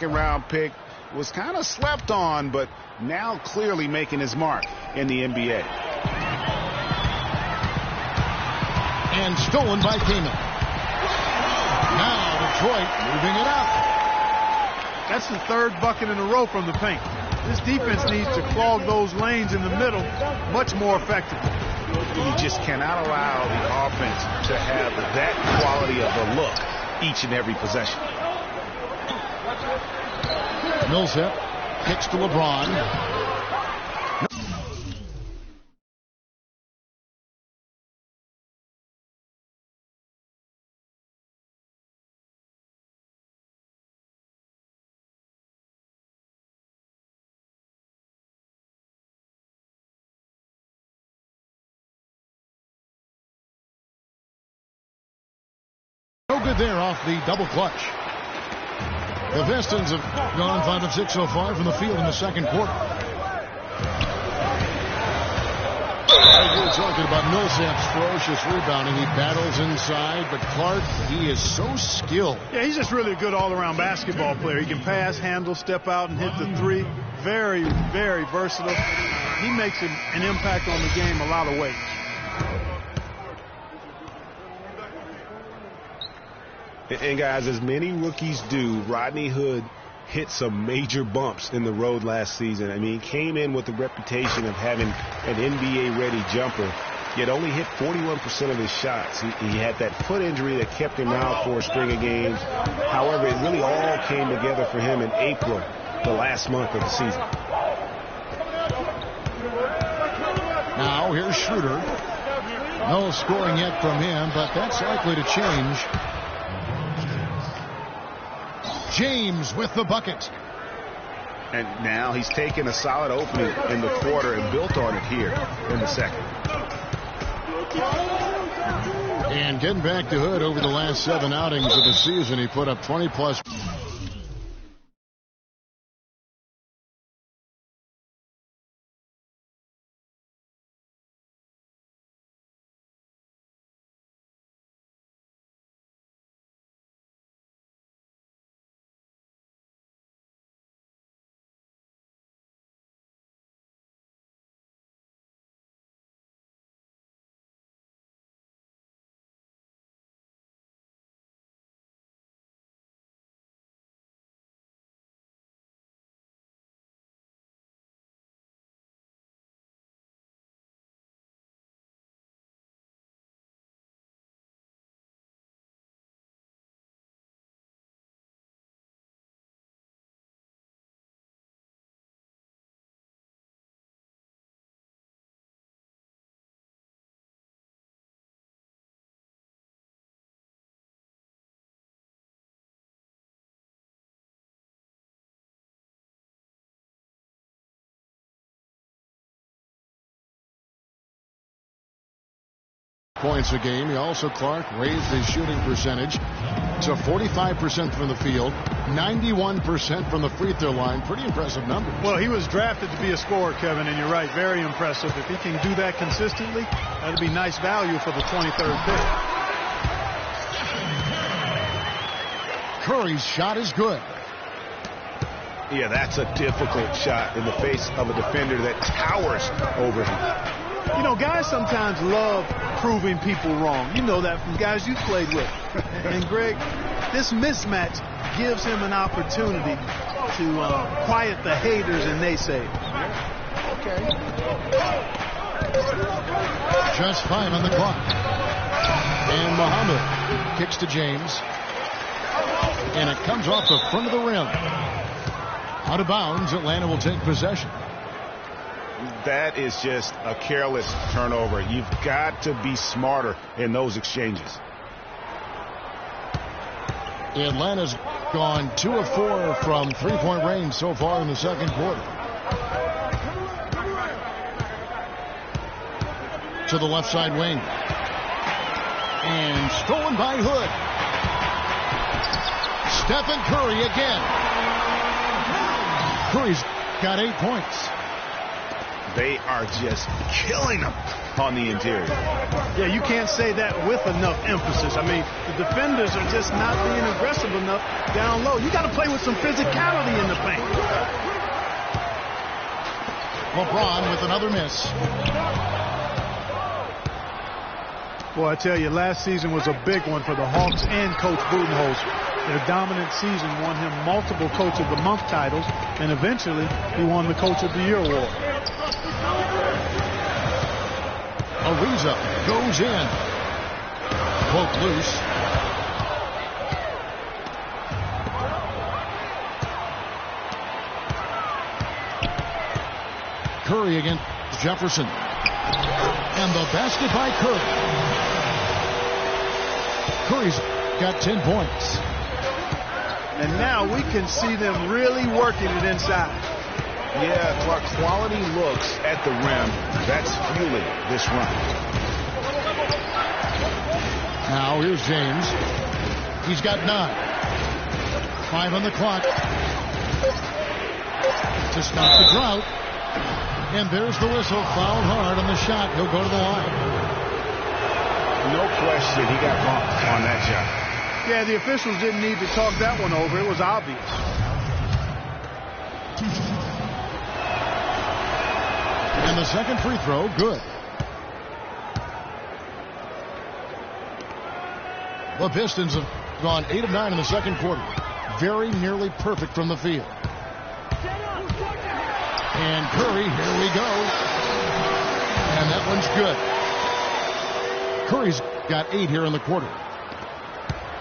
Round pick was kind of slept on, but now clearly making his mark in the NBA. And stolen by Kamen. Now Detroit moving it out. That's the third bucket in a row from the paint. This defense needs to clog those lanes in the middle much more effectively. You just cannot allow the offense to have that quality of a look each and every possession. Millsap kicks to LeBron. No good there off the double clutch. The Pistons have gone 5 of 6 so far from the field in the second quarter. We were talking about Millsap's ferocious rebounding. He battles inside, but Clark, he is so skilled. Yeah, he's just really a good all-around basketball player. He can pass, handle, step out, and hit the three. Very, very versatile. He makes an impact on the game a lot of ways. And guys, as many rookies do, Rodney Hood hit some major bumps in the road last season. I mean, he came in with the reputation of having an NBA-ready jumper, yet only hit 41% of his shots. He had that foot injury that kept him out for a string of games. However, it really all came together for him in April, the last month of the season. Now here's Schroeder. No scoring yet from him, but that's likely to change. James with the bucket. And now he's taken a solid opening in the quarter and built on it here in the second. And getting back to Hood over the last 7 outings of the season, he put up 20-plus. Points a game. He also, Clark, raised his shooting percentage to 45% from the field, 91% from the free throw line. Pretty impressive numbers. Well, he was drafted to be a scorer, Kevin, and you're right, very impressive. If he can do that consistently, that'd be nice value for the 23rd pick. Curry's shot is good. Yeah, that's a difficult shot in the face of a defender that towers over him. You know, guys sometimes love proving people wrong. You know that from guys you've played with. And, Greg, this mismatch gives him an opportunity to quiet the haters and naysayers. Okay. Just 5 on the clock. And Muhammad kicks to James. And it comes off the front of the rim. Out of bounds, Atlanta will take possession. That is just a careless turnover. You've got to be smarter in those exchanges. Atlanta's gone 2 of 4 from three-point range so far in the second quarter. To the left side wing. And stolen by Hood. Stephen Curry again. Curry's got 8 points. They are just killing them on the interior. Yeah, you can't say that with enough emphasis. I mean, the defenders are just not being aggressive enough down low. You got to play with some physicality in the paint. LeBron with another miss. Boy, I tell you, last season was a big one for the Hawks and Coach Budenholzer. Their dominant season won him multiple Coach of the Month titles, and eventually he won the Coach of the Year award. Ariza goes in. Poke loose. Curry against Jefferson. And the basket by Curry. Curry's got 10 points. And now we can see them really working it inside. Yeah, Clark, quality looks at the rim. That's fueling this run. Now here's James. He's got 9. 5 on the clock. To stop the drought. And there's the whistle. Fouled hard on the shot. He'll go to the line. No question, he got bumped on that shot. Yeah, the officials didn't need to talk that one over. It was obvious. And the second free throw, good. The Pistons have gone 8 of 9 in the second quarter. Very nearly perfect from the field. And Curry, here we go. And that one's good. Curry's got 8 here in the quarter.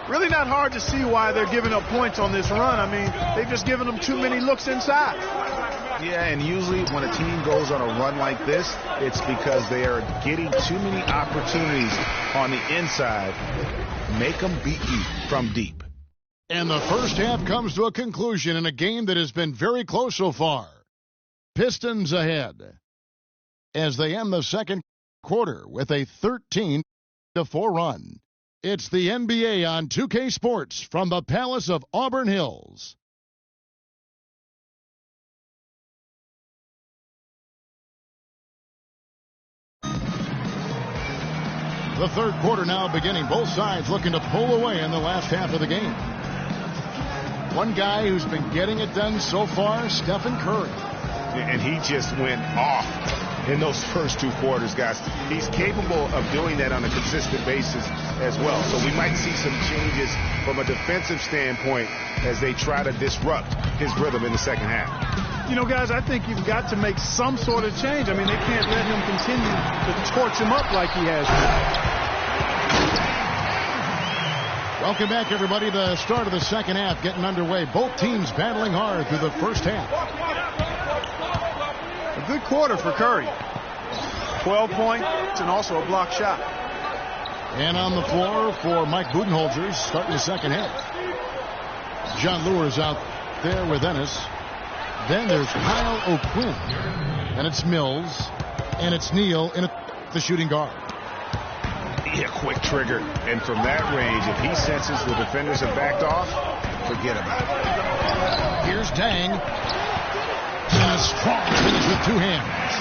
Really not hard to see why they're giving up points on this run. I mean, they've just given them too many looks inside. Yeah, and usually when a team goes on a run like this, it's because they are getting too many opportunities on the inside. Make them beat you from deep. And the first half comes to a conclusion in a game that has been very close so far. Pistons ahead as they end the second quarter with a 13-4 run. It's the NBA on 2K Sports from the Palace of Auburn Hills. The third quarter now beginning. Both sides looking to pull away in the last half of the game. One guy who's been getting it done so far, Stephen Curry. And he just went off in those first 2 quarters, guys. He's capable of doing that on a consistent basis as well. So we might see some changes from a defensive standpoint as they try to disrupt his rhythm in the second half. You know, guys, I think you've got to make some sort of change. I mean, they can't let him continue to torch him up like he has been. Welcome back, everybody. The start of the second half getting underway. Both teams battling hard through the first half. A good quarter for Curry. 12 points and also a block shot. And on the floor for Mike Budenholzer starting the second half. John Lure's out there with Ennis. Then there's Kyle O'Quinn. And it's Mills. And it's Neal in the shooting guard. Yeah, quick trigger. And from that range, if he senses the defenders have backed off, forget about it. Here's Dang. And a strong finish with 2 hands.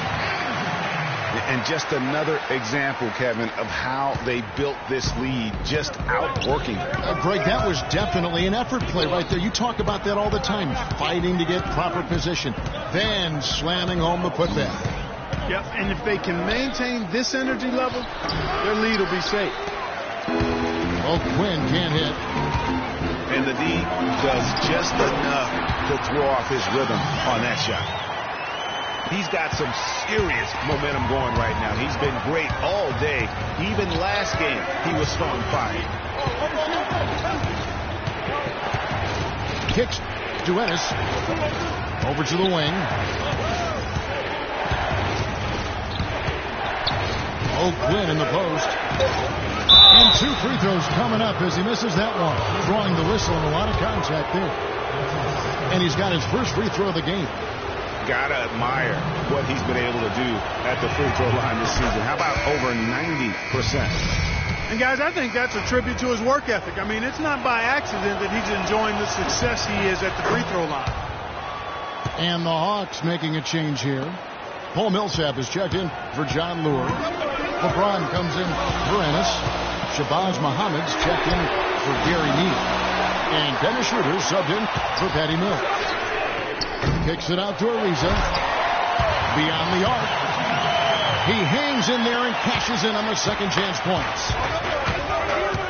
And just another example, Kevin, of how they built this lead, just outworking it. Greg, that was definitely an effort play right there. You talk about that all the time, fighting to get proper position, then slamming home the putback. Yep, and if they can maintain this energy level, their lead will be safe. Quinn can't hit. And the D does just enough to throw off his rhythm on that shot. He's got some serious momentum going right now. He's been great all day. Even last game, he was on fire. Kicks to Ennis. Over to the wing. Quinn in the post. And 2 free throws coming up as he misses that one. Drawing the whistle and a lot of contact there. And he's got his first free throw of the game. Gotta admire what he's been able to do at the free throw line this season. How about over 90%? And guys, I think that's a tribute to his work ethic. I mean, it's not by accident that he's enjoying the success he is at the free throw line. And the Hawks making a change here. Paul Millsap is checked in for John Lure. LeBron comes in for Ennis. Shabazz Muhammad's checked in for Gary Neal. And Dennis Schroeder subbed in for Patty Mills. Kicks it out to Ariza. Beyond the arc. He hangs in there and cashes in on the second chance points.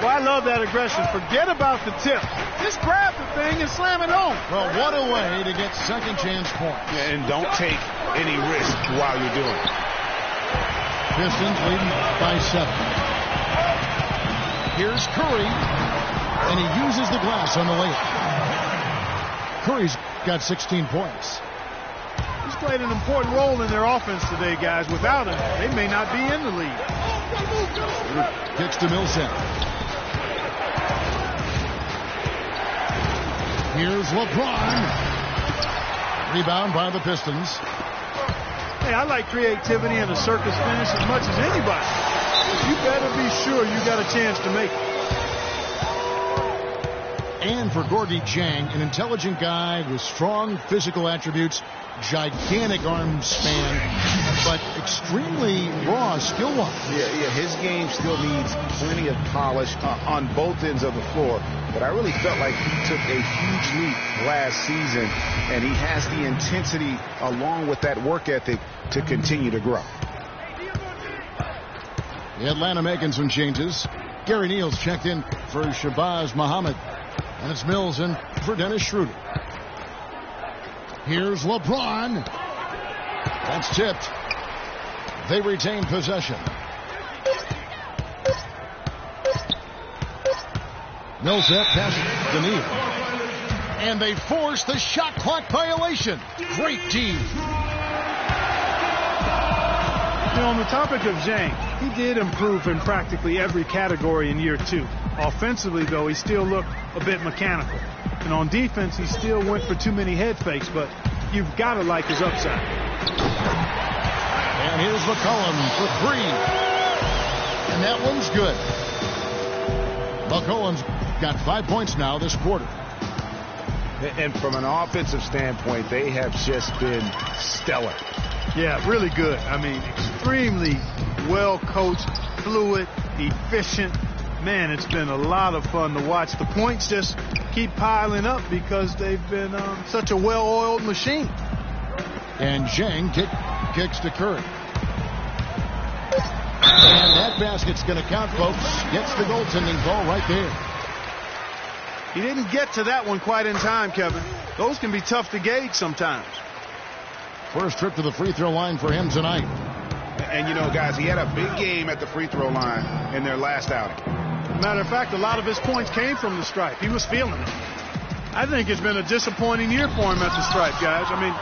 Well, I love that aggression. Forget about the tip. Just grab the thing and slam it home. Well, what a way to get second chance points. Yeah, and don't take any risk while you're doing it. Pistons leading by 7. Here's Curry, and he uses the glass on the layup. Curry's got 16 points. He's played an important role in their offense today, guys. Without him, they may not be in the lead. Kicks to Millsap. Here's LeBron. Rebound by the Pistons. Hey, I like creativity and a circus finish as much as anybody. But you better be sure you got a chance to make it. And for Gorgui Dieng, an intelligent guy with strong physical attributes, gigantic arm span, but extremely raw skill-wise. Yeah, his game still needs plenty of polish on both ends of the floor. But I really felt like he took a huge leap last season, and he has the intensity along with that work ethic to continue to grow. The Atlanta making some changes. Gary Neal's checked in for Shabazz Muhammad. And it's Mills in for Dennis Schroeder. Here's LeBron. That's tipped. They retain possession. Millsap past Neal. And they force the shot clock violation. Great team. You know, on the topic of Dieng, he did improve in practically every category in year 2. Offensively, though, he still looked a bit mechanical. And on defense, he still went for too many head fakes, but you've got to like his upside. And here's McCollum for 3. And that one's good. McCollum's got 5 points now this quarter. And from an offensive standpoint, they have just been stellar. Yeah, really good. I mean, extremely well coached, fluid, efficient. Man, it's been a lot of fun to watch. The points just keep piling up because they've been such a well-oiled machine. And Dieng kicks to Curry. And that basket's going to count, folks. Gets the goaltending call right there. He didn't get to that one quite in time, Kevin. Those can be tough to gauge sometimes. First trip to the free throw line for him tonight. And, you know, guys, he had a big game at the free throw line in their last outing. Matter of fact, a lot of his points came from the stripe. He was feeling it. I think it's been a disappointing year for him at the stripe, guys. I mean,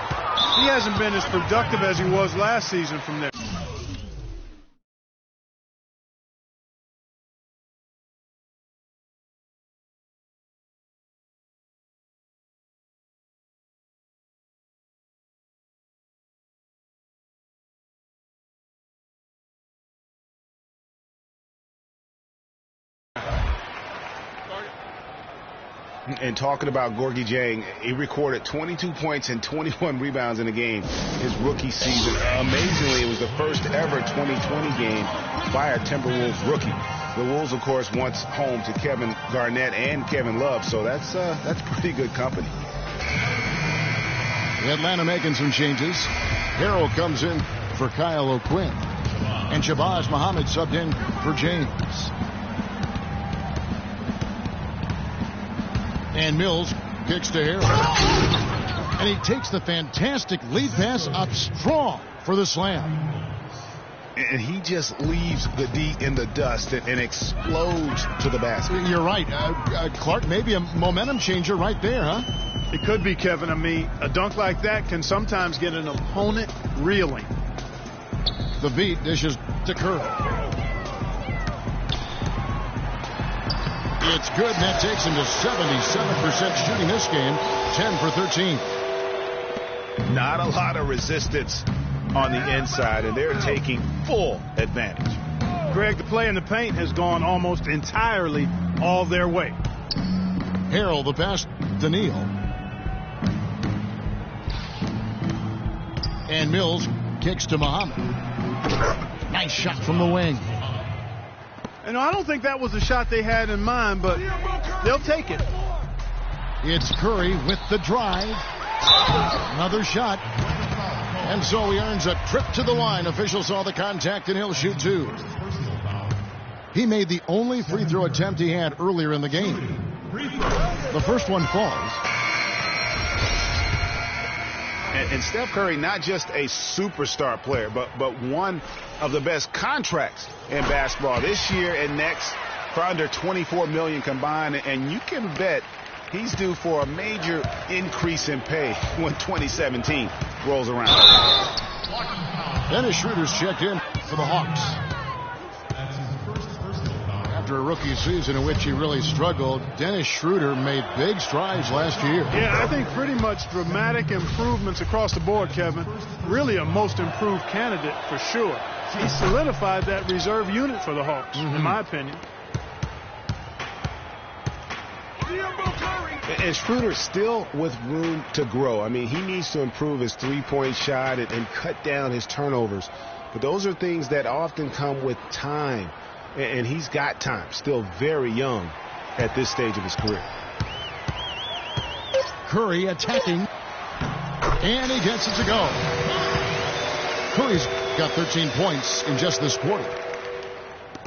he hasn't been as productive as he was last season from there. And talking about Gorgui Dieng, he recorded 22 points and 21 rebounds in a game his rookie season. Amazingly, it was the first ever 2020 game by a Timberwolves rookie. The Wolves, of course, once home to Kevin Garnett and Kevin Love, so that's pretty good company. The Atlanta making some changes. Harrell comes in for Kyle O'Quinn. And Shabazz Muhammad subbed in for James. And Mills kicks to Harrell. And he takes the fantastic lead pass up strong for the slam. And he just leaves the D in the dust and explodes to the basket. You're right. Clark, maybe a momentum changer right there, huh? It could be, Kevin. I mean, a dunk like that can sometimes get an opponent reeling. The beat dishes to Curry. It's good, and that takes him to 77% shooting this game, 10 for 13. Not a lot of resistance on the inside, and they're taking full advantage. Greg, the play in the paint has gone almost entirely all their way. Harrell, the pass to Neal. And Mills kicks to Muhammad. Nice shot from the wing. And I don't think that was a shot they had in mind, but they'll take it. It's Curry with the drive. Another shot. And so he earns a trip to the line. Official saw the contact, and he'll shoot two. He made the only free throw attempt he had earlier in the game. The first one falls. And Steph Curry, not just a superstar player, but one of the best contracts in basketball this year and next for under $24 million combined. And you can bet he's due for a major increase in pay when 2017 rolls around. Dennis Schroeder's checked in for the Hawks. After a rookie season in which he really struggled, Dennis Schroeder made big strides last year. Yeah, I think pretty much dramatic improvements across the board, Kevin. Really a most improved candidate for sure. He solidified that reserve unit for the Hawks, in my opinion. And Schroeder still with room to grow. I mean, he needs to improve his three-point shot and cut down his turnovers. But those are things that often come with time. And he's got time, still very young at this stage of his career. Curry attacking. And he gets it to go. Curry's got 13 points in just this quarter.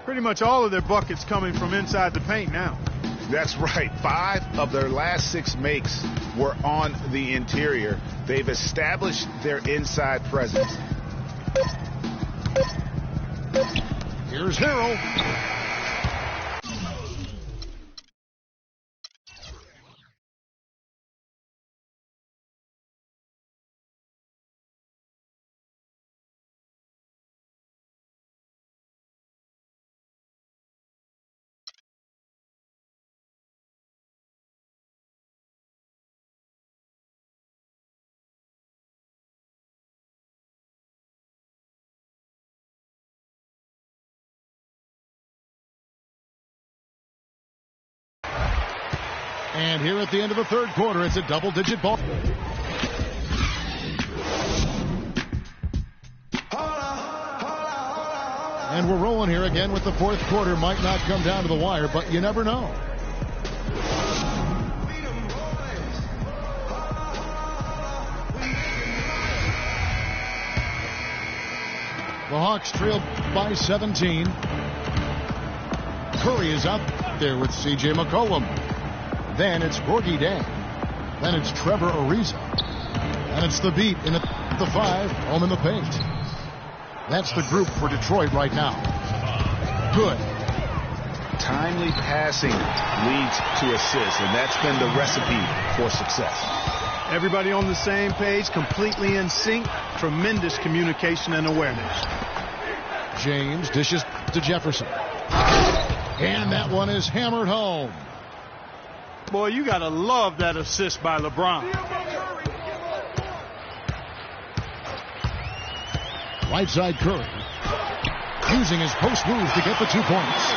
Pretty much all of their buckets coming from inside the paint now. That's right. 5 of their last 6 makes were on the interior. They've established their inside presence. Here's Harrell. And here at the end of the third quarter, it's a double-digit ball. And we're rolling here again with the fourth quarter. Might not come down to the wire, but you never know. The Hawks trail by 17. Curry is out there with C.J. McCollum. Then it's Gorgie Dang. Then it's Trevor Ariza. And it's the beat in at the 5, home in the paint. That's the group for Detroit right now. Good. Timely passing leads to assists, and that's been the recipe for success. Everybody on the same page, completely in sync. Tremendous communication and awareness. James dishes to Jefferson. And that one is hammered home. Boy, you got to love that assist by LeBron. Right side Curry. Using his post move to get the 2 points.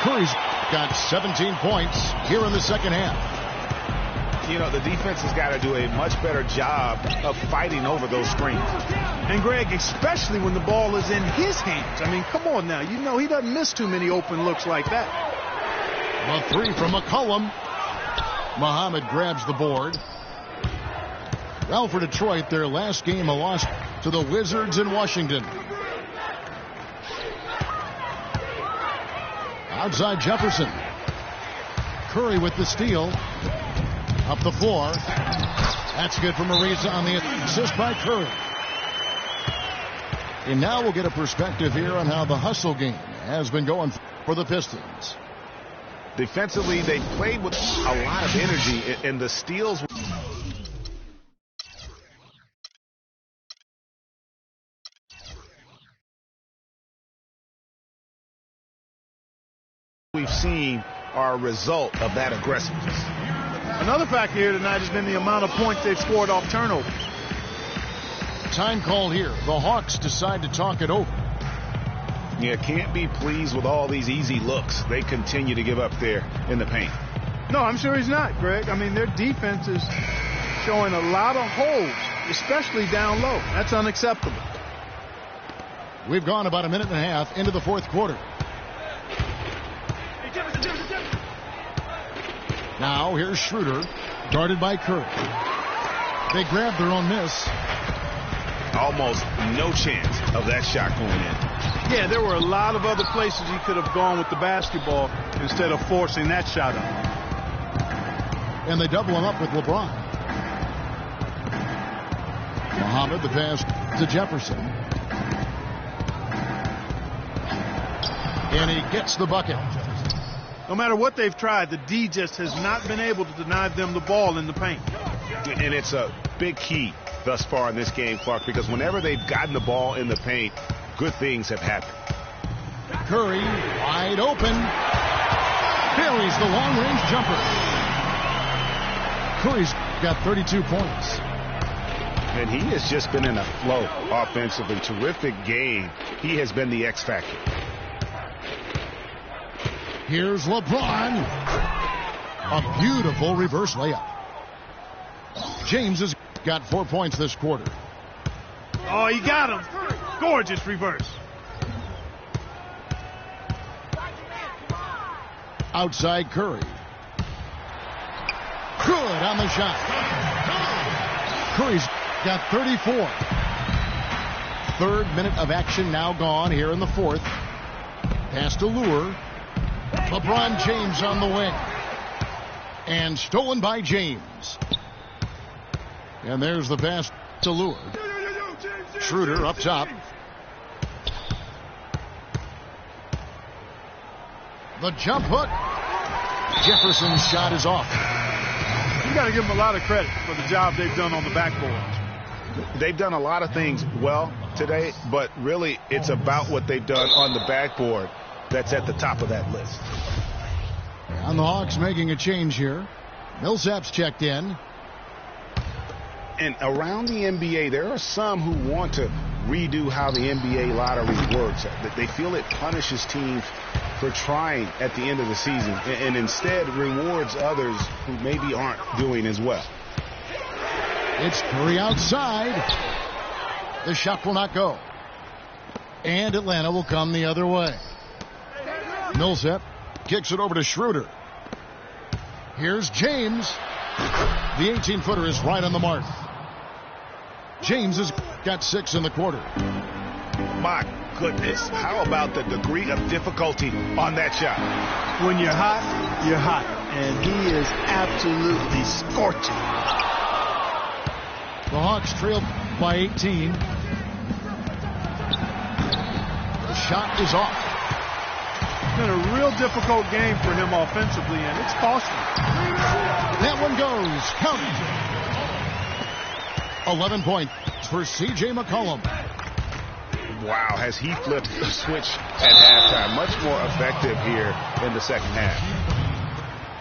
Curry's got 17 points here in the second half. You know, the defense has got to do a much better job of fighting over those screens. And, Greg, especially when the ball is in his hands. I mean, come on now. You know he doesn't miss too many open looks like that. A 3 from McCollum. Muhammad grabs the board. Well, for Detroit, their last game a loss to the Wizards in Washington. Outside Jefferson. Curry with the steal. Up the floor. That's good from Ariza on the assist by Curry. And now we'll get a perspective here on how the hustle game has been going for the Pistons. Defensively, they played with a lot of energy, and the steals. We've seen are a result of that aggressiveness. Another factor here tonight has been the amount of points they've scored off turnovers. Time call here. The Hawks decide to talk it over. Yeah, can't be pleased with all these easy looks they continue to give up there in the paint. No, I'm sure he's not, Greg. I mean, their defense is showing a lot of holes especially down low. That's unacceptable. We've gone about a minute and a half into the fourth quarter. Now here's Schroeder, guarded by Curry. They grab their own miss. Almost no chance of that shot going in. Yeah, there were a lot of other places he could have gone with the basketball instead of forcing that shot up. And they double him up with LeBron. Muhammad, the pass to Jefferson. And he gets the bucket. No matter what they've tried, the D just has not been able to deny them the ball in the paint. And it's a big key thus far in this game, Clark, because whenever they've gotten the ball in the paint, good things have happened. Curry wide open. Buries the long-range jumper. Curry's got 32 points. And he has just been in a flow offensively. Terrific game. He has been the X factor. Here's LeBron. A beautiful reverse layup. James has got 4 points this quarter. Oh, he got him. Gorgeous reverse. Outside Curry. Good on the shot. Curry's got 34. Third minute of action now gone here in the fourth. Pass to Lure. LeBron James on the wing. And stolen by James. And there's the pass to Lure. Schroeder up top. The jump hook. Jefferson's shot is off. You got to give them a lot of credit for the job they've done on the backboard. They've done a lot of things well today, but really it's about what they've done on the backboard that's at the top of that list. And the Hawks making a change here. Millsap's checked in. And around the NBA, there are some who want to redo how the NBA lottery works. That they feel it punishes teams for trying at the end of the season and instead rewards others who maybe aren't doing as well. It's Curry outside. The shot will not go. And Atlanta will come the other way. Millsap kicks it over to Schroeder. Here's James. The 18-footer is right on the mark. James has got 6 in the quarter. My goodness, how about the degree of difficulty on that shot? When you're hot, you're hot. And he is absolutely scorching. The Hawks trail by 18. The shot is off. It's been a real difficult game for him offensively, and it's costly. That one goes. Count it. 11 points for C.J. McCollum. Wow, has he flipped the switch at halftime. Much more effective here in the second half.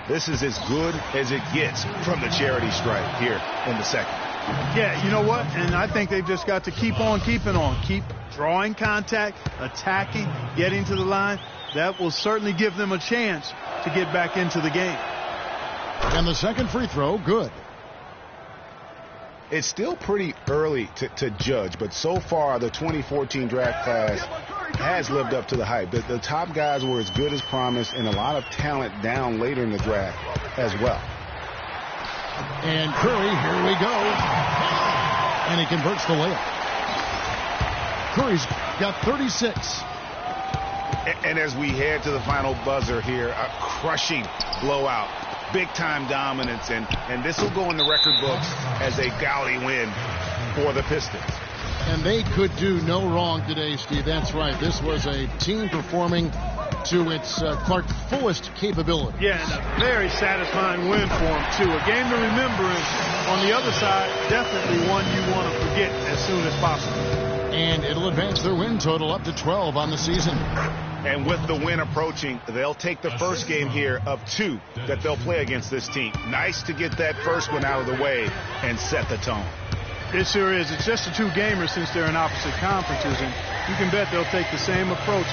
This is as good as it gets from the charity stripe here in the second. Yeah, you know what? And I think they've just got to keep on keeping on. Keep drawing contact, attacking, getting to the line. That will certainly give them a chance to get back into the game. And the second free throw, good. It's still pretty early to judge, but so far the 2014 draft class has lived up to the hype. The top guys were as good as promised, and a lot of talent down later in the draft as well. And Curry, here we go. And he converts the layup. Curry's got 36. And as we head to the final buzzer here, a crushing blowout. Big-time dominance, and this will go in the record books as a gaudy win for the Pistons. And they could do no wrong today, Steve. That's right. This was a team performing to its Clark fullest capability. Yeah, and a very satisfying win for them, too. A game to remember, and on the other side, definitely one you want to forget as soon as possible. And it'll advance their win total up to 12 on the season. And with the win approaching, they'll take the first game here of 2 that they'll play against this team. Nice to get that first one out of the way and set the tone. It sure is. It's just a 2-gamer since they're in opposite conferences, and you can bet they'll take the same approach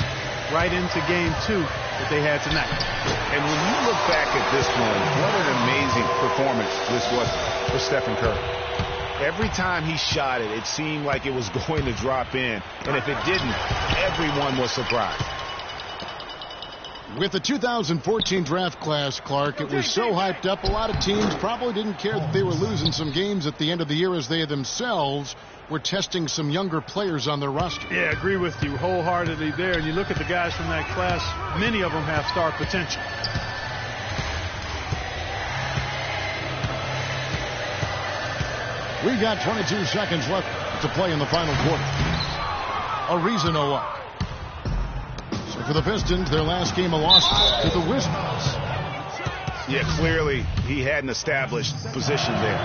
right into game 2 that they had tonight. And when you look back at this one, what an amazing performance this was for Stephen Curry. Every time he shot it, it seemed like it was going to drop in. And if it didn't, everyone was surprised. With the 2014 draft class, Clark, it was so hyped up, a lot of teams probably didn't care that they were losing some games at the end of the year as they themselves were testing some younger players on their roster. Yeah, I agree with you wholeheartedly there. And you look at the guys from that class, many of them have star potential. We got 22 seconds left to play in the final quarter. Ariza no up. So for the Pistons, their last game a loss to the Wizards. Yeah, clearly he had an established position there.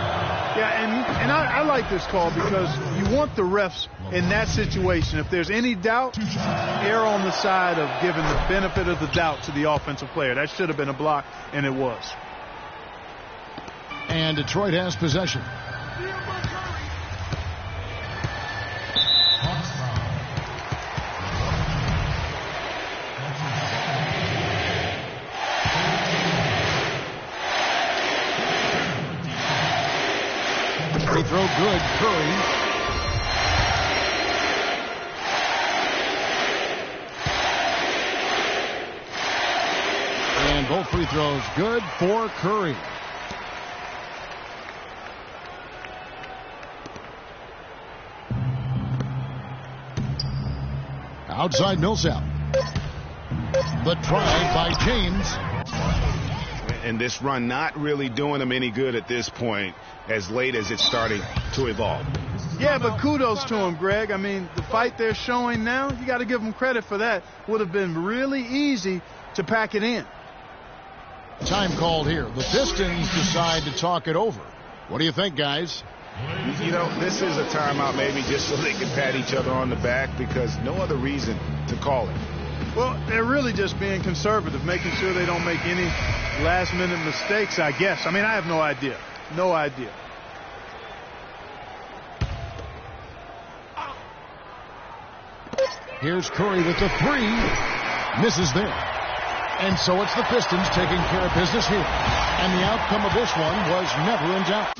Yeah, and I like this call because you want the refs in that situation. If there's any doubt, err on the side of giving the benefit of the doubt to the offensive player. That should have been a block, and it was. And Detroit has possession. Free throw good, Curry. And both free throws good for Curry. Outside Millsap. The try by James. And this run not really doing them any good at this point, as late as it's starting to evolve. Yeah, but kudos to him, Greg. I mean, the fight they're showing now, you got to give them credit for that. Would have been really easy to pack it in. Time called here. The Pistons decide to talk it over. What do you think, guys? You know, this is a timeout maybe just so they can pat each other on the back because no other reason to call it. Well, they're really just being conservative, making sure they don't make any last-minute mistakes, I guess. I mean, I have no idea. No idea. Here's Curry with the three. Misses there. And so it's the Pistons taking care of business here. And the outcome of this one was never in doubt.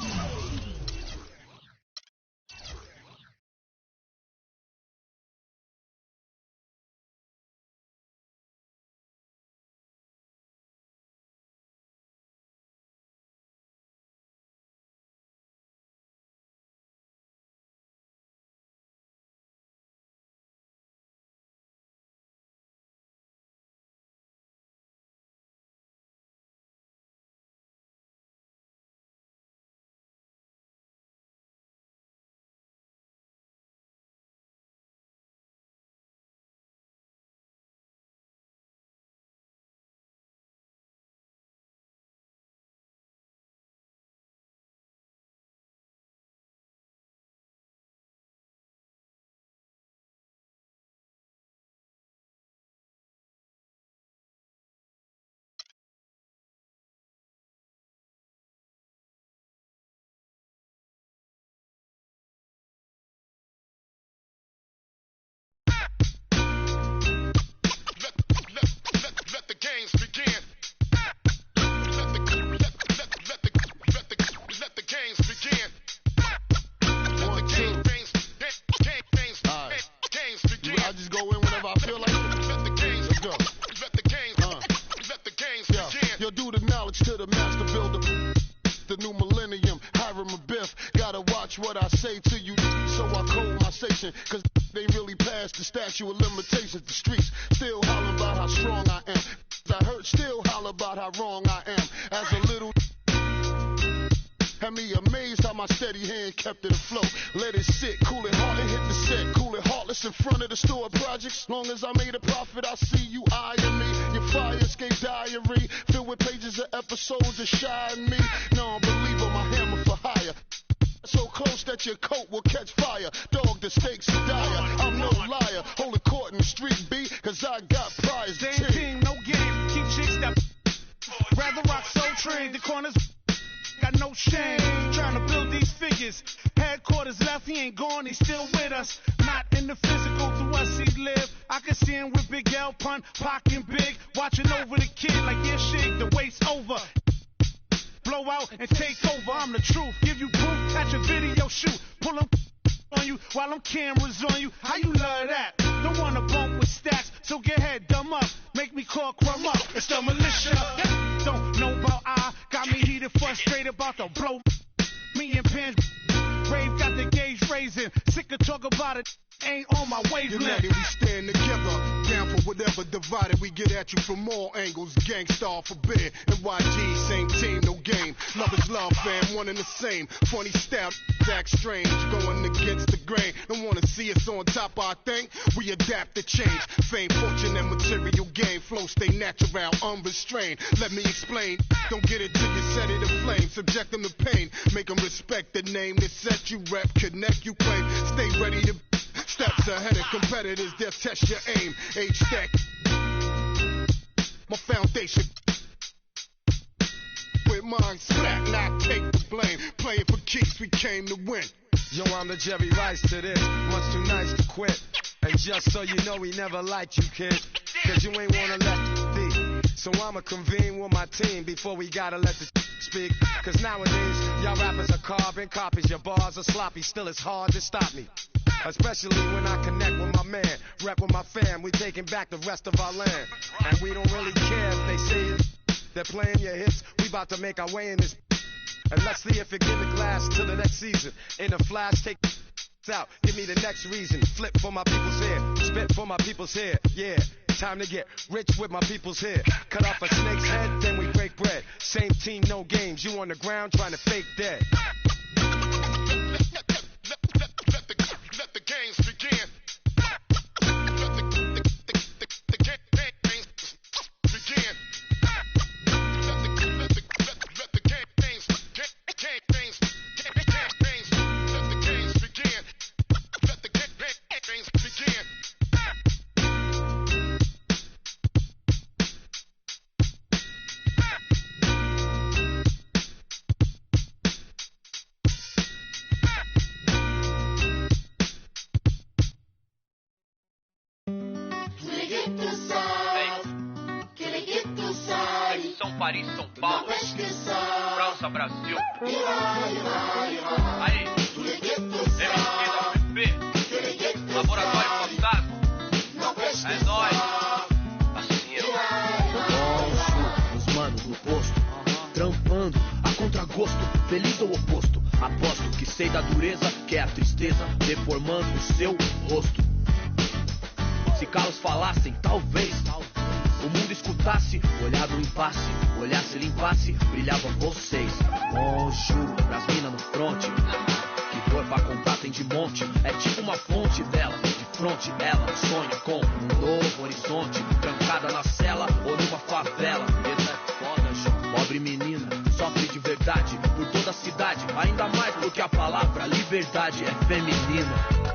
Cause they really passed the statute of limitations. The streets still holler about how strong I am. I heard still holler about how wrong I am. As a little had me amazed how my steady hand kept it afloat. Let it sit, cool it hard and hit the set. Cool it heartless in front of the store projects. Long as I made a profit, I see you eyeing me. Your fire escape diary filled with pages of episodes of shy and me. No, believe on my hammer for hire. So close that your coat will catch fire. Dog, the stakes are dire. I'm no liar. Hold a court in the street, B, cause I got prize to Same team, no game. Keep chicks that rather rock Soul Train. The corners got no shame. Trying to build these figures. Headquarters left, he ain't gone, he's still with us. Not in the physical, through us he live. I can see him with Big L, Pun, Pac and Big. Watching over the kid like, yeah, shit, the wait's over. blow out and take over. I'm the truth. Give you proof at your video shoot. Pull them on you while them cameras on you. How you love that? Don't wanna bump with stacks, so get head dumb up. Make me call crumb up. It's the militia. Don't know about I. Got me heated, frustrated about the blow. Me and Pins. Rave got the gauge raising. Sick of talk about it. Ain't on my wavelength. United, we stand together. Down for whatever. Divided, we get at you from all angles. Gangstar forbid. NYG, same team, no game. Love is love, fam, one and the same. Funny style, act strange. Going against the grain. Don't wanna see us on top of our thing. We adapt to change. Fame, fortune, and material gain. Flow stay natural, unrestrained. Let me explain. Don't get it till you set it aflame. Subject them to pain. Make them respect the name that set you rep. Connect, you claim. Stay ready to steps ahead of competitors, they'll test your aim. Age stack, my foundation. With mine slack, not take the blame. Playing for keeps, we came to win. Yo, I'm the Jerry Rice to this. Much too nice to quit. And just so you know, we never liked you, kid. Cause you ain't wanna let be. So I'ma convene with my team before we gotta let the speak. Cause nowadays, y'all rappers are carbon copies. Your bars are sloppy, still it's hard to stop me. Especially when I connect with my man, rep with my fam, we taking back the rest of our land. And we don't really care if they say it. They're playing your hits, we about to make our way in this. And let's see if it give it glass till the next season. In a flash, take out, give me the next reason. Flip for my people's hair, spit for my people's hair. Yeah, time to get rich with my people's hair. Cut off a snake's head, then we break bread. Same team, no games, you on the ground trying to fake dead. Let the games begin. Let the games begin. Let the games begin. Let the games begin. Paris, São Paulo, França, Brasil. Aí, MC da UP, Laboratório Fantasma. É nóis, parceiro. Os manos no posto, trampando a contragosto, feliz ou oposto. Aposto que sei da dureza, que é a tristeza deformando o seu rosto. Se calos falassem, talvez o mundo escutasse, olhar no impasse, olhasse, limpasse, brilhavam vocês. Juro, pras minas no fronte, que dor pra comprar tem de monte. É tipo uma fonte dela, de fronte ela sonha com um novo horizonte. Trancada na cela ou numa favela. Essa é foda, João. Pobre menina, sofre de verdade por toda a cidade. Ainda mais porque a palavra liberdade é feminina.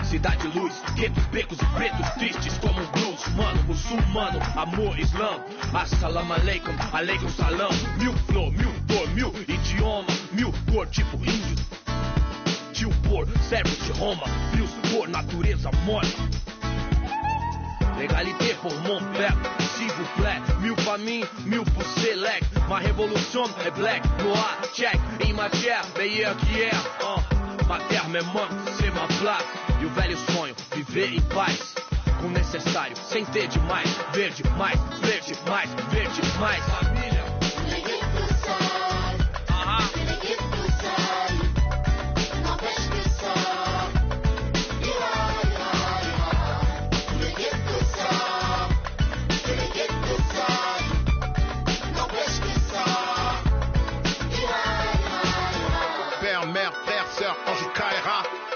Cidade luz, guetos, becos e pretos tristes como um blues. Mano, muçulmano, amor, islã. Assalamu alaikum, alaikum salam. Mil flor, mil dor, mil idioma, mil cor, tipo índio. Tio por, servos de Roma, frios por natureza morta. Legalité pour mon peuple, s'il vous plaît. Mil pra mim, mil pour select. Ma révolution est black, noir, check. Em matière, meilleur qu'hier. Ma terre me manque, c'est ma place. E o velho sonho, viver em paz. Com o necessário, sem ter demais. Verde mais, verde mais, verde mais. Família.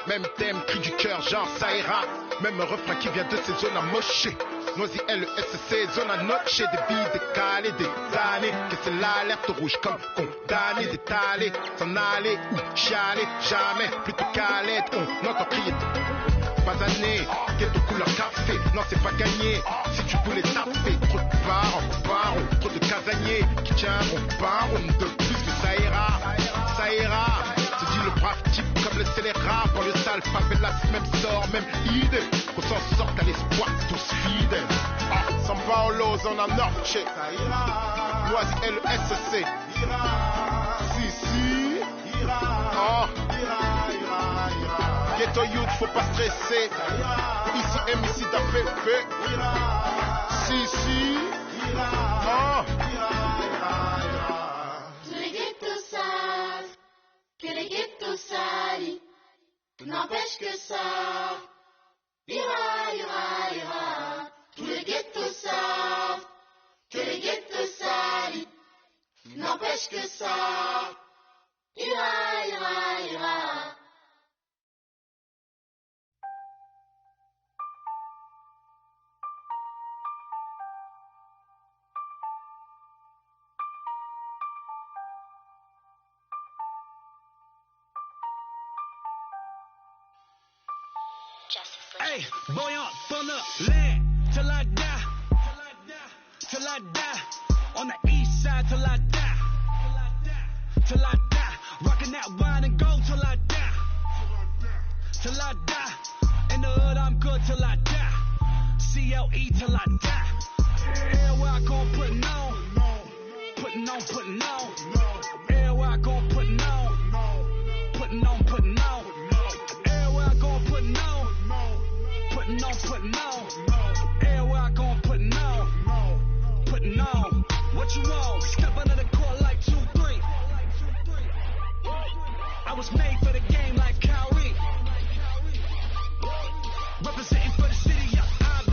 Même thème, cri du cœur, genre ça ira. Même refrain qui vient de ces zones amochées. Noisy LESC, zone à noche. Des vies décalées, des années. Que c'est l'alerte rouge comme condamné. D'étaler, s'en aller ou chialer. Jamais, plutôt qu'à l'aide, on entend crier. basané. Ghetto couleur café, non c'est pas gagné. Si tu voulais taper, trop de barons, trop de casaniers qui tiendront baron de plus que ça ira. Se dit le brave type comme le scélérat. Pour le sale, favelas, même sort, même idée. Qu'on s'en sorte à l'espoir, tous fidèles. San Paolo, zona norte. Loise LSC. Si. Ghetto youth, faut pas stresser. Ici MC d'APP. Si. Que les ghettos salissent, n'empêche que ça ira. Tous les ghettos savent que les ghettos salissent, n'empêche que ça ira. Hey, boy up from the land till I die. Till I die. On the east side till I die. Till I die. Rocking that wine and gold till I die. Till I die. In the hood I'm good till I die. CLE till I die. Everywhere I go putting on. Putting on. Everywhere I go putting on. Putting on. Everywhere I go putting on. Putting on. Everywhere I go putting on. What you want? Step under the court like 2-3. I was made for the game like Kyrie. Representing for the city of IB.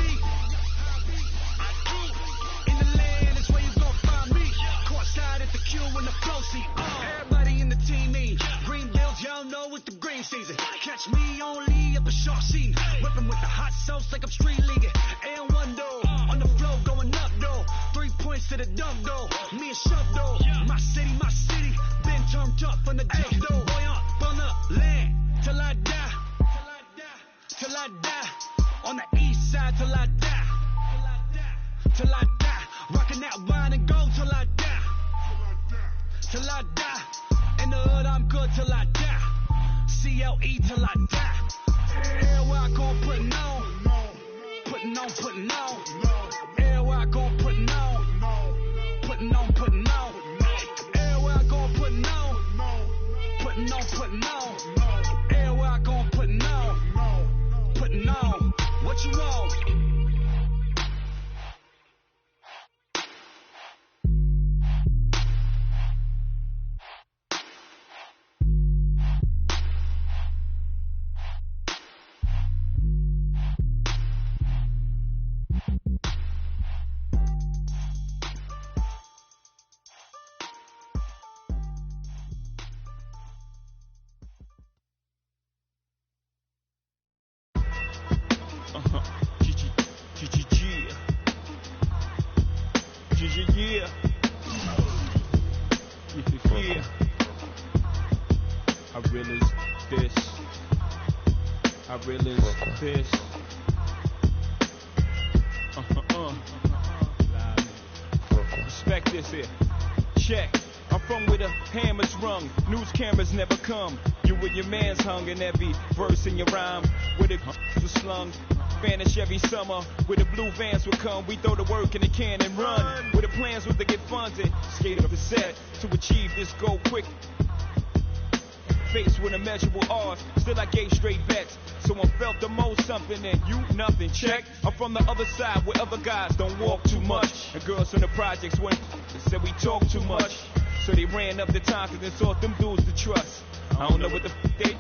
In the land is where you gon' find me. Courtside at the Q in the flow seat. Everybody in the team mean. Green bills, y'all know it's the green season. Catch me only up a short scene. Whipping with the hot sauce like I'm street leaguing. And one door on the floor going up though. 3 points to the dunk though. Me and Shove though. My city. Been turned up from the jump though. Boy up from the land till I die. Till I die. On the east side till I die. Till I die. Rocking that wine and gold till I die. Till I die. In the hood I'm good till I die. CLE till I die. Everywhere I go putting on. Everywhere I go putting on. Everywhere I go putting on. Everywhere I go putting on. What you want? Yeah. I realize this. Respect this here. Check. I'm from where the hammers rung, news cameras never come. You and your man's hung in every verse in your rhyme. Where the was slung, vanish every summer. Where the blue vans would come, we throw the work in the can and run. Where the plans was to get funded, skate up the set to achieve this goal quick. Faced with immeasurable odds, still I gave straight bets. Someone felt the most something and you nothing. Check. I'm from the other side where other guys don't walk too much. The girls from the projects went said we talk too much. So they ran up the time cause they thought them dudes to trust. I don't know what the they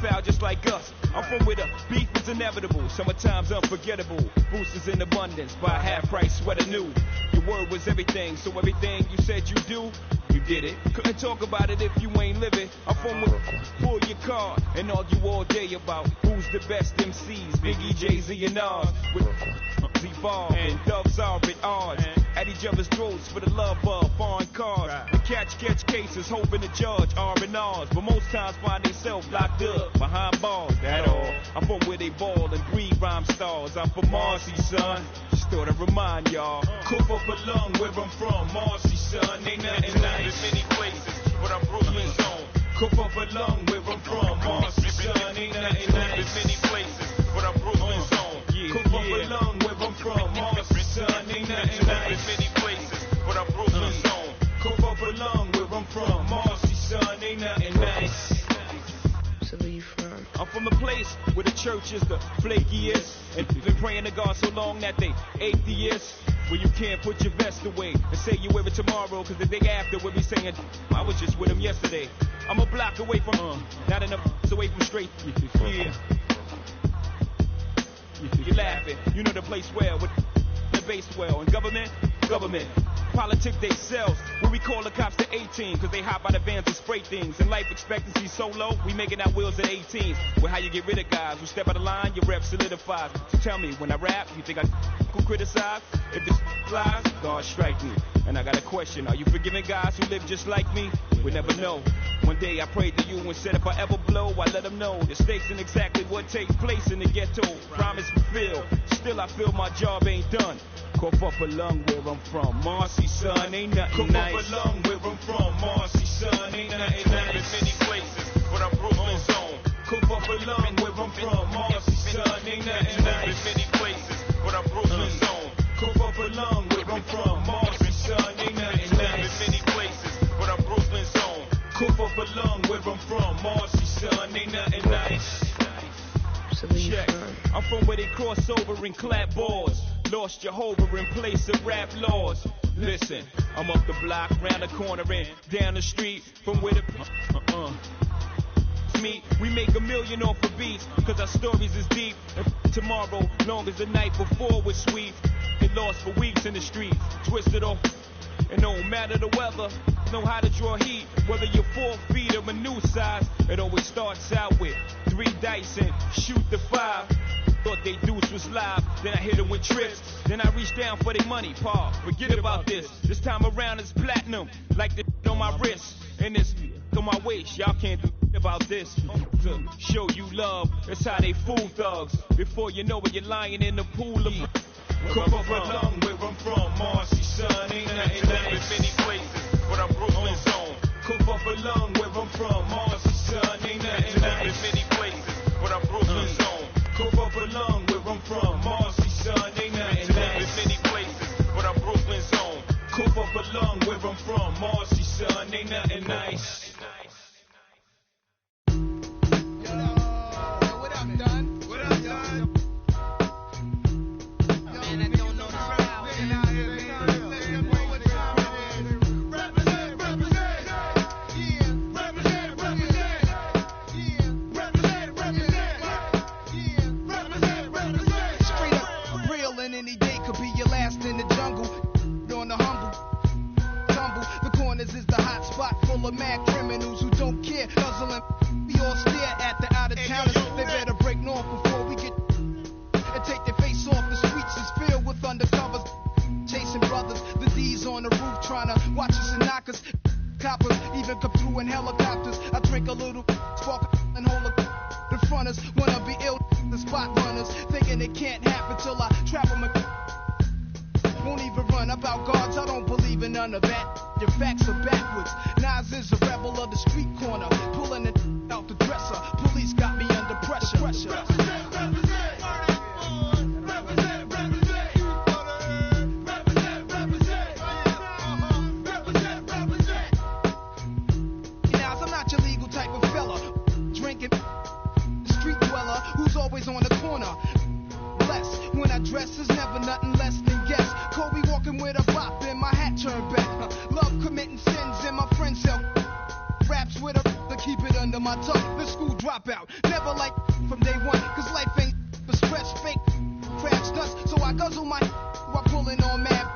foul just like us. I'm from where the beef is inevitable, summertime's unforgettable. Boosters in abundance, buy half price sweater new. Your word was everything, so everything you said you do, you did it. Couldn't talk about it if you ain't living. I'm from where pull your car and argue all day about who's the best MCs, Biggie, Jay-Z and Nas. With Z-Ball and Doves are at odds. At each other's throats for the love of foreign cars. We catch cases, hoping to judge R&Rs, but most times find themselves locked up behind bars. That all. I'm from where they ball and breed rhyme stars. I'm from Marcy, son. Just thought I'd remind y'all. Coop up a lung where I'm from, Marcy, son. Ain't nothing nice in many places, but I'm Brooklyn's own. Coop up a lung where I'm from, Marcy, son. Ain't nothing nice in many places, but I'm Brooklyn's own. Coop up a lung where I'm from, Marcy, son. Ain't nothing nice in many places, but I'm Brooklyn's own. Coop up a lung where I'm from, Marcy, son. Ain't nothing nice. So where you from? I'm from a place where the church is the flakiest, and been praying to God so long that they atheists. Where you can't put your vest away and say you wear it tomorrow, cause the day after we'll be saying, I was just with him yesterday. I'm a block away from, not enough away from straight. Yeah. You're laughing, you know the place well, with the base well, and government. Politic they sells, where we call the cops to 18, cause they hop out of vans and spray things, and life expectancy so low, we making our wheels at 18. Well, how you get rid of guys who step out of line, your rep solidifies. So tell me, when I rap, you think I could criticize? If this flies, God strike me. And I got a question, are you forgiving guys who live just like me? We never know. One day I prayed to you and said if I ever blow, I let them know the stakes and exactly what takes place in the ghetto. Promise fulfilled, still I feel my job ain't done. Cough up a lung where I'm from, Marcy, son, ain't nothing nice. Cough up a lung where I'm from, Marcy, son, ain't nothing nice. In many places, but I'm Brooklyn's own. Cough up a lung where I'm from, Marcy, son, ain't nothing nice. In many places, but I'm Brooklyn's own. Cough up a lung where I'm from, Marcy, son, ain't nothing nice. In many places, but I'm Brooklyn's own. Cough up a lung where I'm from, Marcy, son, ain't nothing nice. Check. I'm from where they cross over and clap boards. Lost Jehovah in place of rap laws. Listen, I'm up the block, round the corner and down the street. From where the me, we make $1 million off of beats, cause our stories is deep. And tomorrow, long as the night before was sweet. Get lost for weeks in the streets, twisted off. And no matter the weather, know how to draw heat. Whether you're 4 feet or a new size, it always starts out with 3 dice and shoot the 5. Thought they deuce was live, then I hit them with trips. Then I reach down for their money, pa. Forget about this. This time around it's platinum, like the on my wrist. And this on my waist, y'all can't do about this. To show you love, that's how they fool thugs. Before you know it, you're lying in the pool of Cough up a lung where I'm from, Marcy, son, ain't nothing nice. In many places, but I'm Brooklyn's own. Cough up a lung where I'm from, Marcy, son, ain't nothing nice. In many places, but I'm Brooklyn's own. Cough up a lung where I'm from, Marcy, son, ain't nothing nice. In many places, but I'm Brooklyn's own. Cough up a lung where I'm from, Marcy, son, ain't nothing nice. Mad criminals who don't care, nuzzling. We all stare at the out of towners. They better break north before we get and take their face off. The streets is filled with undercovers, chasing brothers. The D's on the roof trying to watch us and knock us. Coppers even come through in helicopters. I drink a little, spark and hold a. The fronters wanna be ill, the spot runners, thinking it can't happen till I trap them. Won't even run about guards, I don't believe in none of that. Your facts are backwards. Nas is a rebel of the street corner, pulling it out the dresser. Police got me under pressure. Nas, I'm not your legal type of fella. Drinking, street dweller who's always on the corner. Bless when I dress is never nothing less than guess. Kobe walking with a bop and my hat turned back. Love committing sins and my friends sell raps with a to keep it under my tongue. The school dropout, never like from day one, cause life ain't for stretch, fake crabs nuts. So I guzzle my while pulling on mad.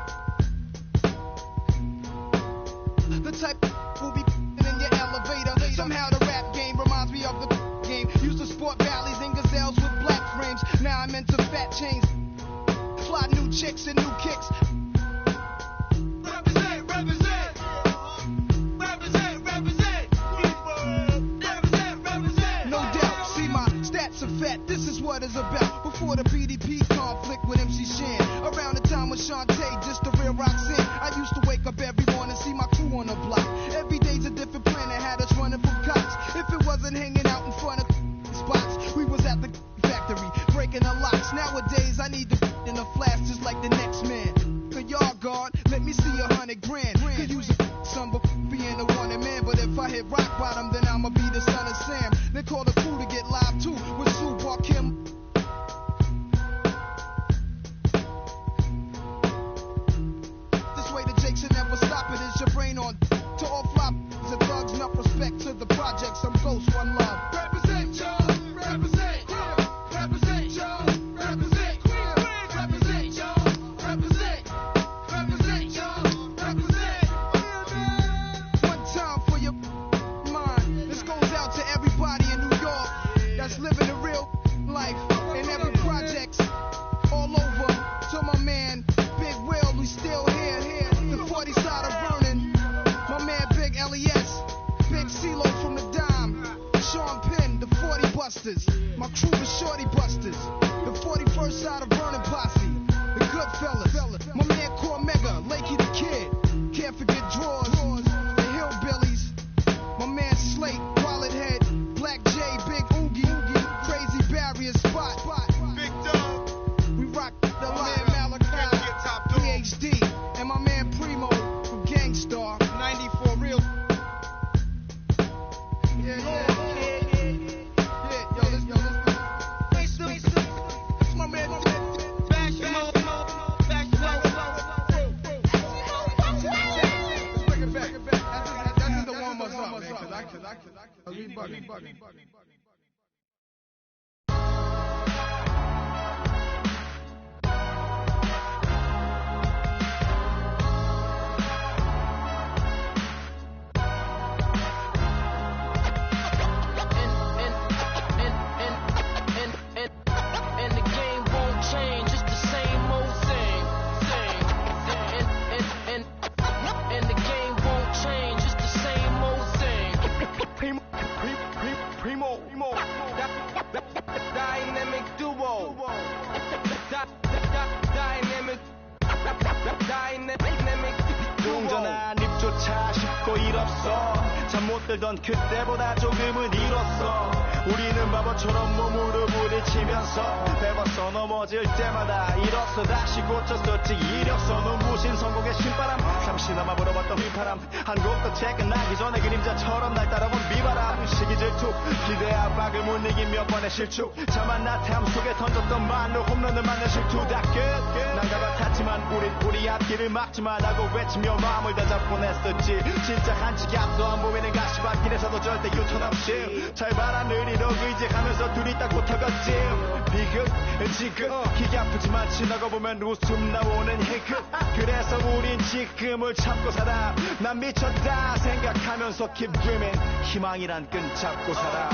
The type who be in your elevator. Somehow the rap game reminds me of the game. Used to sport valleys and gazelles with black frames. Now I'm into fat chains. Fly new chicks and new kicks. Represent. BDP conflict with MC Shan. Around the time when Shantae just the real Roxanne. I used to wake up every morning, see my crew on the block. Every day's a different plan that had us running from cops. If it wasn't hanging out in front of spots, we was at the factory breaking the locks. Nowadays I need the in a flash just like the next man. A yard guard, let me see 100 grand. Could use a son, but being a wanted man. But if I hit rock bottom, then I'ma be the son of Sam. They call the crew to get live too with Sue Kim. This way the Jake should never stop it. Is your brain on? To all flop and thugs, enough respect to the projects. I'm Ghost, one love. Represent, y'all. Represent, represent, y'all. Represent, represent, y'all. Represent, represent, y'all. Represent. One time for your mind. This goes out to everybody in New York that's living a real life in every projects all over. To my man Big Will, who's still here. The 40 side of Vernon. My man Big LES. Big CeeLo from the Dime. Sean Penn, the 40 Busters. My crew, the Shorty Busters. The 41st side of Vernon Posse. The Goodfellas. My man Cormega, Lakey the Kid. Can't forget Drawers. The Hillbillies. My man Slate, Wallet Head. Black J, Big Oogie. Crazy Barrier Spot. Big Dog. We rock the line, Malachi. PhD. And my man Primo from Gangstar. 94 Real. Yeah. Yo, let's go. That's my man. Bash him up. Let's bring it back. That's just the warm us up, man. Cause I we bugging. Primo, dynamic duo, dynamic 동전한 입조차 쉽고 일 없어. 잠 못 들던 그때보다 조금은 일었어. 우리는 바보처럼 몸으로 부딪히면서 배웠어. 넘어질 때마다 일었어. 다시 고쳤었지. 이력서 눈부신 성공의 신바람. 잠시나마 불어봤던 휘파람. 한 곡도 채 끝나기 전에 그림자처럼 날 따라온 비바람. 시기 질투 기대 압박을 못 이긴 몇 번의 실축. 참한 나태함 속에 던졌던 말로 홈런을 맞는 실투 다 끝. 난가 같았지만 우리 앞길을 막지 말라고 외치며 마음을 다잡곤 했었지. 진짜 한치 앞도 안 보이는 가시밭길에서도 절대 유턴 없이 잘 의리로 의지하면서 둘이 딱 붙어갔지. 지금 기가 아프지만 지나가 보면 웃음 나오는 희극. 그래서 우린 지금을 참고 살아. 난 미쳤다 생각하면서 keep dreaming. 희망이란 끈 잡고 살아.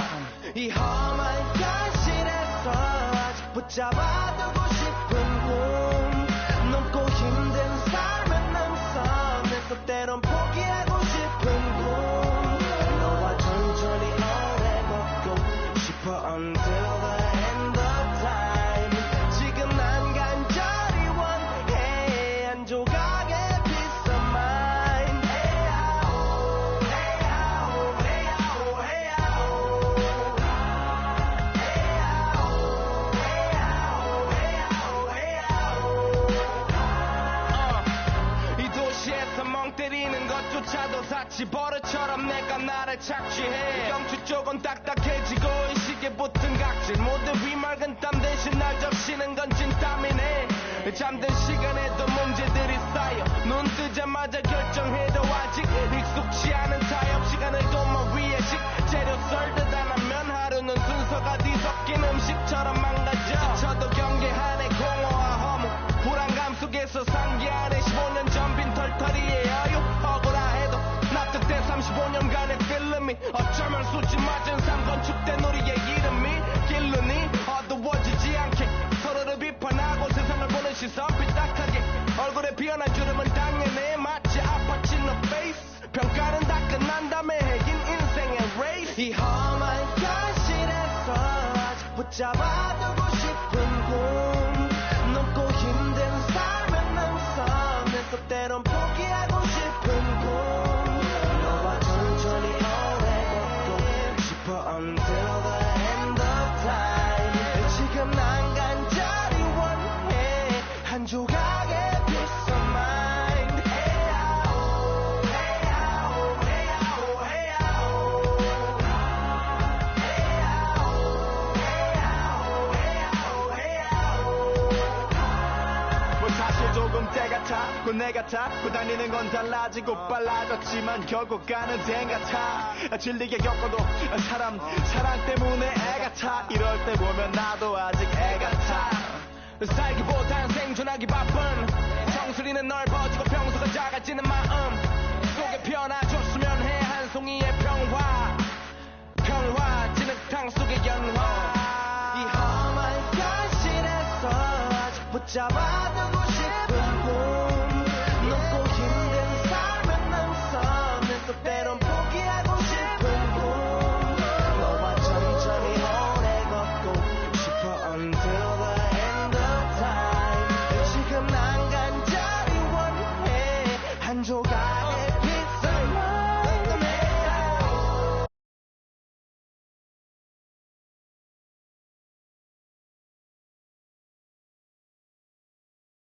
이 험한 현실에서 아직 붙잡아두고 싶은 꿈. 넘고 힘든 삶의 능선에서 때론 포기하고 싶은 꿈. 너와 천천히 오래 걷고 싶어 until the end of time. 지금 난 간절히 원해 한 조각의 peace of mind. 이 도시에서 멍 때리는 것조차도 사치 버릇처럼 내가 나를 착취해. 경추 쪽은 딱딱해지고 이 시계 붙은 각질. 모두 비맑은 땀 대신 날 적시는 건 진땀이네. 잠든 시간에도 문제들이 쌓여 눈 뜨자마자 결정해도 아직 익숙치 않은 타협. 시간을 돈만 위해 식재료 썰듯 안 하면 하루는 순서가 뒤섞인 음식처럼 망가져. 저도 경계하네 공허와 허무. 불안감 속에서 상기하네 15년 전 빈 털터리의 여유. 억울해도 납득된 35년간의 필름이 어쩌면 수치 맞은 삶 건축된 우리의 이름이 길르니 어두워지지 않게 서로를 비판하고 세상을 보는 시선 삐딱하게. 얼굴에 피어난 주름은 당연해 마치 아파친 너 페이스. 평가는 다 끝난 다음에 해긴 인생의 레이스. 이 험한 현실에서 아직 붙잡아두고 싶은 꿈. 같아 고다니는 건 달라지고 빨라졌지만 결국 가는 생 같아 질리게 겪어도 사람 사랑 때문에 애 같아 이럴 때 보면 나도 아직 애 같아 살기보단 생존하기 바쁜 정수리는 넓어지고 평소가 작아지는 마음 속에 피어나줬으면 해 한 송이의 평화 진흙탕 속의 연화 이 험한 현실에서 아직 붙잡아